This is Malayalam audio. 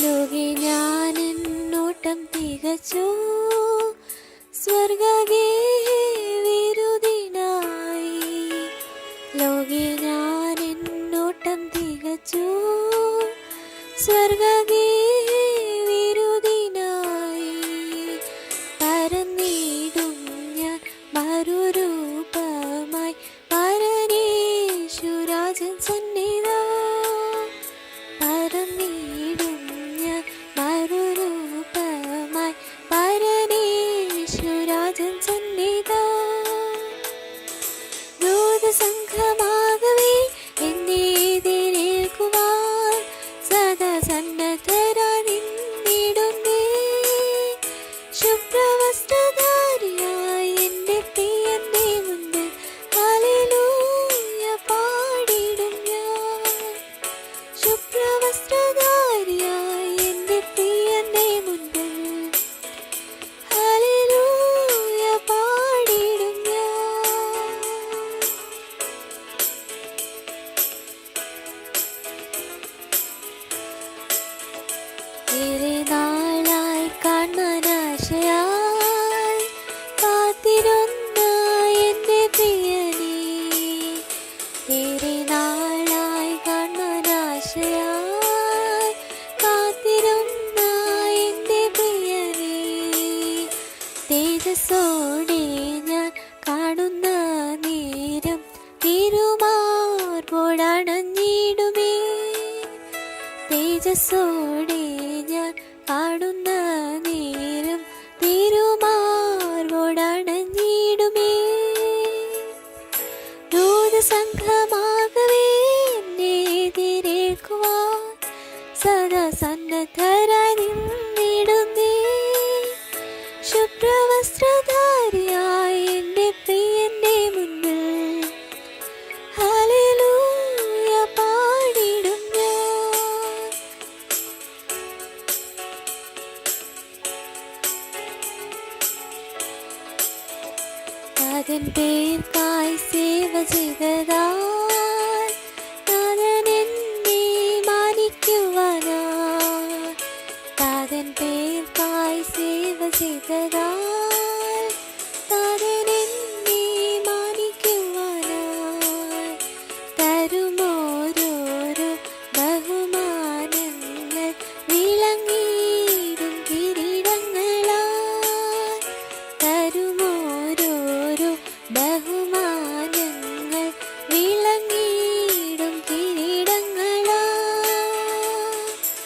ലോകെ ഞാൻ എന്നോട്ടം തികച്ചു, സ്വർഗേ വിരുദിനായി. ലോകെ ഞാൻ എന്നോട്ടം തികച്ചു, സ്വർഗേ വിരുദിനായി. പരന്നിടും ഞാൻ മറുരൂപമായി പരനേശുരാജൻ സന്നിധാ. പരന്നിടും ഞാൻ മറുരൂപമായി പരനേശുരാജൻ സന്നിധാ. ദൂതസംഘമാകവേ എന്നെ എതിരേൽക്കുവാൻ സദാ സന്നദ്ധരായി നിന്നിടുന്നേ. ശുഭ്രവസ്ത്രധാരിയായി എൻ്റെ പ്രിയന്റെ മുൻപിൽ ഹല്ലേലൂയ പാടിടും ഞാൻ. ശുഭ്രവസ്ത്രധാരിയായി എൻ്റെ പ്രിയന്റെ മുൻപിൽ ഹല്ലേലൂയ പാടിടും ഞാൻ. ഏറെ നാളായി കാണാനാശയായി കാത്തിരുന്ന എൻ്റെ പ്രിയനേ. ഏറെ നാളായി കാണാനാശയായി കാത്തിരുന്ന എൻ്റെ പ്രിയനേ. തേജസ്സോടെ ഞാൻ കാണുന്ന നേരം തിരുമാർവോടണഞ്ഞിടുമേ. തേജസ്സോടെ ഞാൻ കാണുന്ന നേരം തിരുമാർവോടണഞ്ഞിടുമേ. ദൂതസംഘമാകവേ എന്നെ എതിരേൽക്കുവാൻ സദാ സന്നദ്ധരായി നിന്നിടുന്നേ. ശുഭ്രവസ്ത്രധാരിയായി എൻ്റെ പ്രിയന്റെ മുൻപിൽ ഹല്ലേലൂയ പാടിടും ഞാൻ. നാഥൻ പേർക്കായി സേവ ചെയ്തതാൽ നാഥൻ എന്നെ മാനിക്കുവാനായി. നാഥൻ പേർക്കായി സേവ ചെയ്തതാൽ